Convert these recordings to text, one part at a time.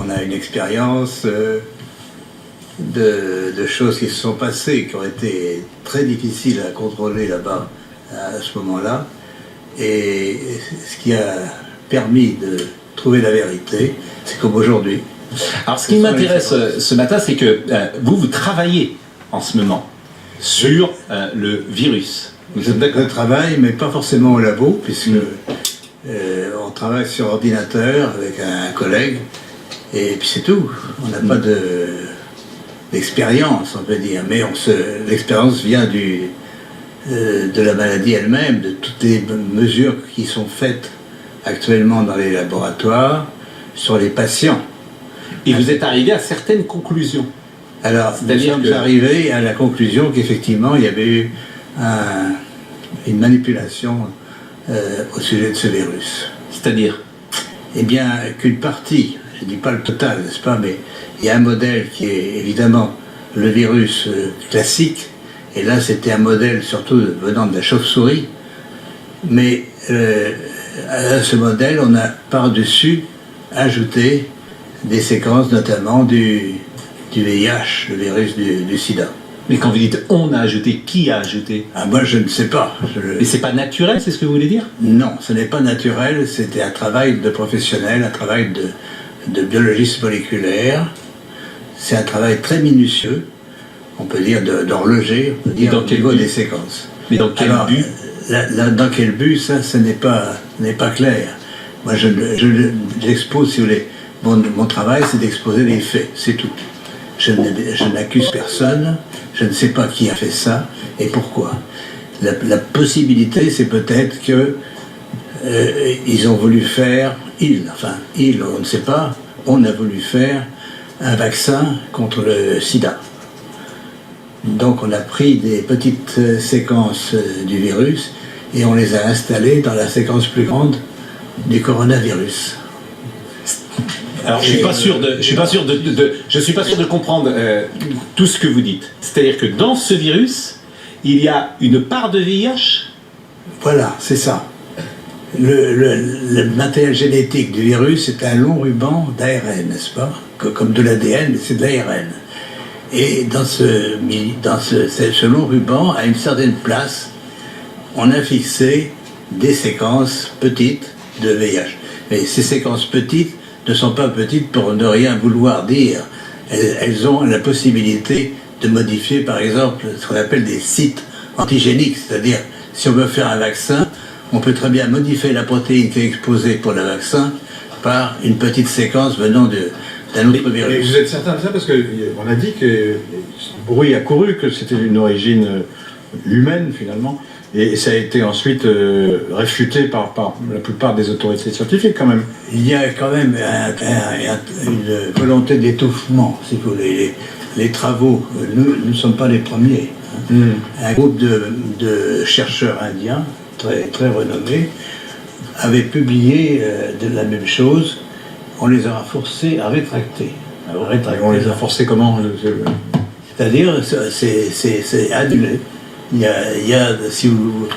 on a une expérience de choses qui se sont passées, qui ont été très difficiles à contrôler là-bas à ce moment-là, et ce qui a permis de trouver la vérité, c'est comme aujourd'hui. Alors ce qui m'intéresse ce matin, c'est que vous travaillez en ce moment sur le virus. Je travaille, mais pas forcément au labo, puisque on travaille sur ordinateur avec un collègue, et puis c'est tout. On n'a pas d'expérience, on peut dire, mais l'expérience vient de la maladie elle-même, de toutes les mesures qui sont faites actuellement dans les laboratoires sur les patients. Et vous êtes arrivé à certaines conclusions. Alors, nous sommes arrivés à la conclusion qu'effectivement, il y avait eu une manipulation au sujet de ce virus. C'est-à-dire? Eh bien, qu'une partie, je ne dis pas le total, n'est-ce pas, mais il y a un modèle qui est évidemment le virus classique, et là c'était un modèle surtout venant de la chauve-souris, mais à ce modèle, on a par-dessus ajouté des séquences notamment du VIH, le virus du sida. Mais quand vous dites « on a ajouté », qui a ajouté? Moi je ne sais pas. Mais c'est pas naturel, c'est ce que vous voulez dire? Non, ce n'est pas naturel, c'était un travail de professionnel, un travail de biologiste moléculaire. C'est un travail très minutieux, on peut dire d'horloger, on peut dire au niveau des séquences. Mais dans quel but? Dans quel but, ça, ce n'est pas clair. Moi j'expose, si vous voulez, mon travail c'est d'exposer les faits, c'est tout. Je n'accuse personne, je ne sais pas qui a fait ça et pourquoi. La possibilité, c'est peut-être que ils ont voulu faire, on ne sait pas, on a voulu faire un vaccin contre le sida. Donc on a pris des petites séquences du virus et on les a installées dans la séquence plus grande du coronavirus. Alors je suis pas sûr de comprendre tout ce que vous dites. C'est-à-dire que dans ce virus, il y a une part de VIH? Voilà, c'est ça. Le matériel génétique du virus est un long ruban d'ARN, n'est-ce pas? Comme de l'ADN, mais c'est de l'ARN. Et dans ce long ruban, à une certaine place, on a fixé des séquences petites de VIH. Mais ces séquences petites ne sont pas petites pour ne rien vouloir dire. Elles ont la possibilité de modifier, par exemple, ce qu'on appelle des sites antigéniques, c'est-à-dire, si on veut faire un vaccin, on peut très bien modifier la protéine qui est exposée pour le vaccin par une petite séquence venant d'un autre virus. Et vous êtes certain de ça? Parce qu'on a dit que le bruit a couru, que c'était d'une origine humaine, finalement. Et ça a été ensuite réfuté par la plupart des autorités scientifiques, quand même. Il y a quand même une volonté d'étouffement, si vous voulez. Les travaux, nous ne sommes pas les premiers. Un groupe de chercheurs indiens, très, très renommés, avait publié de la même chose. On les a forcés à rétracter. On les a forcés comment? C'est-à-dire, c'est annulé. Il y a, si vous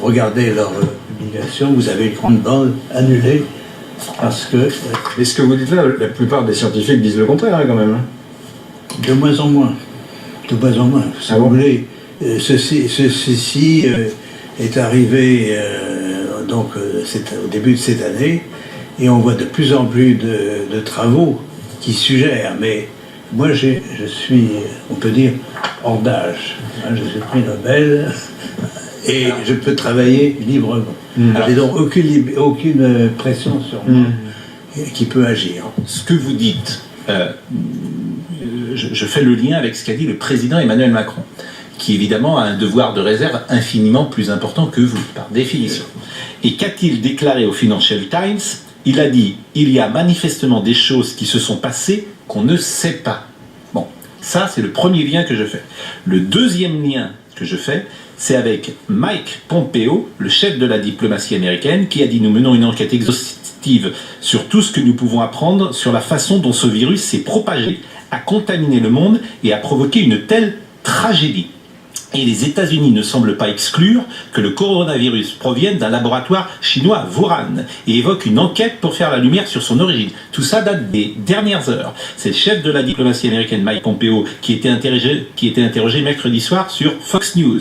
regardez leur publication, vous avez une grande bande annulée parce que... Mais ce que vous dites là, la plupart des scientifiques disent le contraire, quand même. De moins en moins. De moins en moins. Si vous voulez, ceci est arrivé au début de cette année et on voit de plus en plus de travaux qui suggèrent, mais moi je suis, on peut dire, hors d'âge. Je suis prix Nobel et je peux travailler librement. Je n'ai donc aucune pression sur moi qui peut agir. Ce que vous dites, je fais le lien avec ce qu'a dit le président Emmanuel Macron, qui évidemment a un devoir de réserve infiniment plus important que vous, par définition. Et qu'a-t-il déclaré au Financial Times? Il a dit « Il y a manifestement des choses qui se sont passées qu'on ne sait pas ». Bon, ça c'est le premier lien que je fais. Le deuxième lien que je fais, c'est avec Mike Pompeo, le chef de la diplomatie américaine, qui a dit « Nous menons une enquête exhaustive sur tout ce que nous pouvons apprendre sur la façon dont ce virus s'est propagé, a contaminé le monde et a provoqué une telle tragédie ». Et les États-Unis ne semblent pas exclure que le coronavirus provienne d'un laboratoire chinois à Wuhan et évoquent une enquête pour faire la lumière sur son origine. Tout ça date des dernières heures. C'est le chef de la diplomatie américaine, Mike Pompeo, qui était interrogé mercredi soir sur Fox News,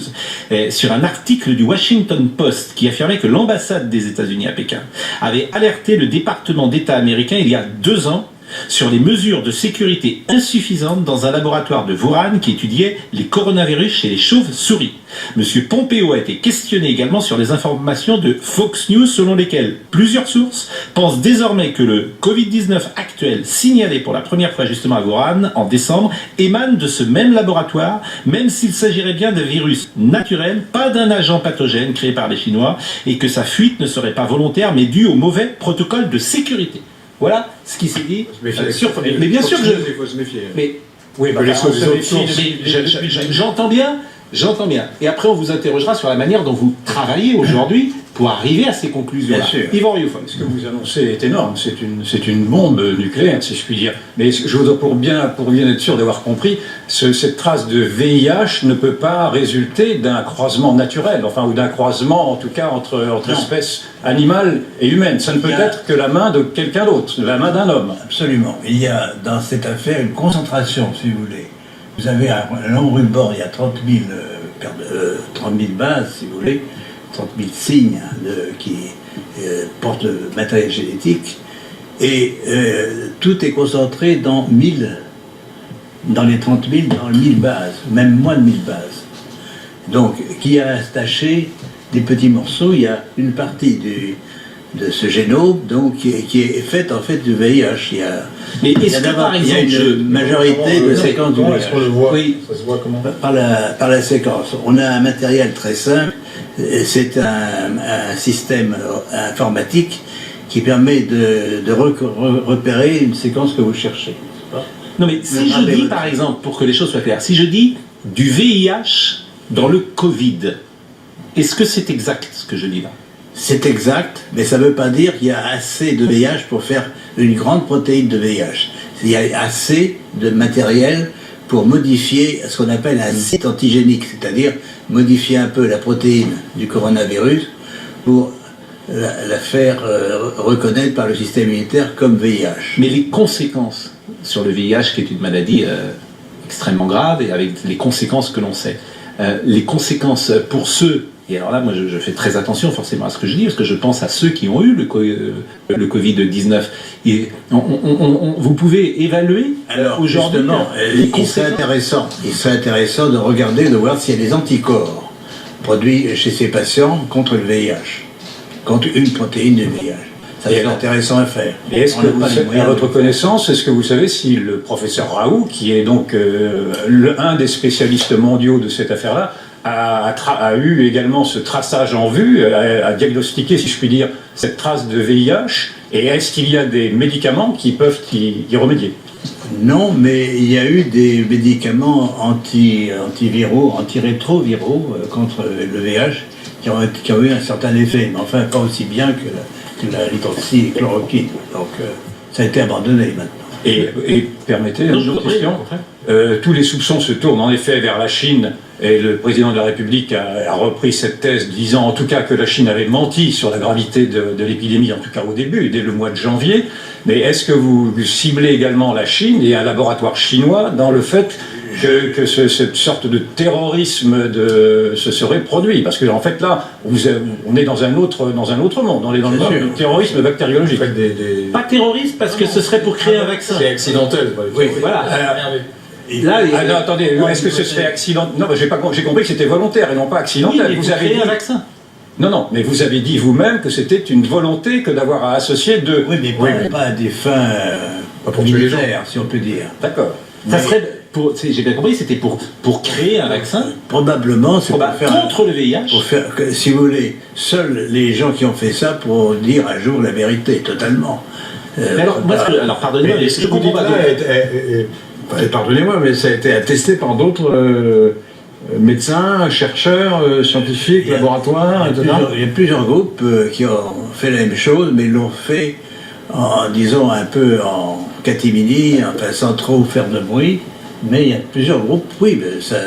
sur un article du Washington Post qui affirmait que l'ambassade des États-Unis à Pékin avait alerté le département d'État américain il y a 2 ans sur les mesures de sécurité insuffisantes dans un laboratoire de Wuhan qui étudiait les coronavirus chez les chauves-souris. Monsieur Pompeo a été questionné également sur les informations de Fox News selon lesquelles plusieurs sources pensent désormais que le Covid-19 actuel signalé pour la première fois justement à Wuhan en décembre émane de ce même laboratoire, même s'il s'agirait bien d'un virus naturel, pas d'un agent pathogène créé par les Chinois, et que sa fuite ne serait pas volontaire mais due au mauvais protocole de sécurité. Voilà ce qui s'est dit. Mais bien sûr que il faut se méfier. Mais oui, bah, j'entends bien. Et après, on vous interrogera sur la manière dont vous travaillez aujourd'hui pour arriver à ces conclusions-là. Bien sûr. Yvan Rioufol. Ce que vous annoncez est énorme. C'est une bombe nucléaire, si je puis dire. Mais je voudrais, pour bien être sûr d'avoir compris, cette trace de VIH ne peut pas résulter d'un croisement naturel, ou d'un croisement, en tout cas, entre espèces animales et humaines. Ça ne peut être que la main de quelqu'un d'autre, la main d'un homme. Absolument. Il y a dans cette affaire une concentration, si vous voulez. Vous avez un long ruban, il y a 30 000 bases, si vous voulez, 30 000 signes qui portent le matériel génétique, et tout est concentré dans les 30 000, dans 1000 bases, même moins de 1000 bases. Donc, qui a attaché des petits morceaux, il y a une partie de ce génome donc, qui est faite en fait du VIH. Mais est-ce que par exemple, il y a une majorité de séquences du VIH. Est-ce qu'on le voit? Oui. Ça se voit comment? Par la séquence. On a un matériel très simple, c'est un système informatique qui permet de repérer une séquence que vous cherchez. Non mais si je dis par exemple, pour que les choses soient claires, si je dis du VIH dans le Covid, est-ce que c'est exact ce que je dis là? C'est exact, mais ça ne veut pas dire qu'il y a assez de VIH pour faire une grande protéine de VIH. Il y a assez de matériel pour modifier ce qu'on appelle un site antigénique, c'est-à-dire modifier un peu la protéine du coronavirus pour la faire reconnaître par le système immunitaire comme VIH. Mais les conséquences sur le VIH, qui est une maladie extrêmement grave, et avec les conséquences que l'on sait, les conséquences pour ceux, et alors là moi je fais très attention forcément à ce que je dis, parce que je pense à ceux qui ont eu le Covid-19, et vous pouvez évaluer aujourd'hui il serait intéressant de regarder, de voir s'il y a des anticorps produits chez ces patients contre le VIH, contre une protéine du VIH. Ça c'est intéressant à faire. Et est-ce que à votre connaissance, est-ce que vous savez si le professeur Raoult, qui est donc un des spécialistes mondiaux de cette affaire-là, a eu également ce traçage en vue, a diagnostiqué, si je puis dire, cette trace de VIH, et est-ce qu'il y a des médicaments qui peuvent y remédier? Non, mais il y a eu des médicaments antiviraux, antirétroviraux contre le VIH qui ont eu un certain effet, mais enfin pas aussi bien que la hydroxychloroquine. Donc ça a été abandonné maintenant. Et permettez une autre question. Tous les soupçons se tournent en effet vers la Chine, et le président de la République a repris cette thèse disant en tout cas que la Chine avait menti sur la gravité de l'épidémie, en tout cas au début, dès le mois de janvier. Mais est-ce que vous ciblez également la Chine et un laboratoire chinois dans le fait que cette sorte de terrorisme se serait produit? Parce que en fait là, on est dans un autre monde, on est dans le monde du terrorisme bactériologique. Pas terroriste, parce que ce serait pour créer un vaccin. C'est accidentel. Oui, voilà. Là, non, attendez, est-ce que ce serait accidentel? Non, j'ai compris que c'était volontaire et non pas accidentel. Oui, vous avez créé un vaccin. Non, mais vous avez dit vous-même que c'était une volonté que d'avoir à associer deux. Oui, mais pas à des fins militaires, si on peut dire. D'accord. Ça serait, j'ai bien compris, c'était pour créer un vaccin. Probablement, c'est pour faire contre le VIH. Pour faire, si vous voulez, seuls les gens qui ont fait ça pourront dire un jour la vérité, totalement. Alors pardonnez-moi, mais je comprends pas. Pardonnez-moi, mais ça a été attesté par d'autres médecins, chercheurs, scientifiques, laboratoires, etc. Il y a plusieurs groupes qui ont fait la même chose, mais l'ont fait disons, un peu en catimini, enfin sans trop faire de bruit. Mais il y a plusieurs groupes, oui, mais ça...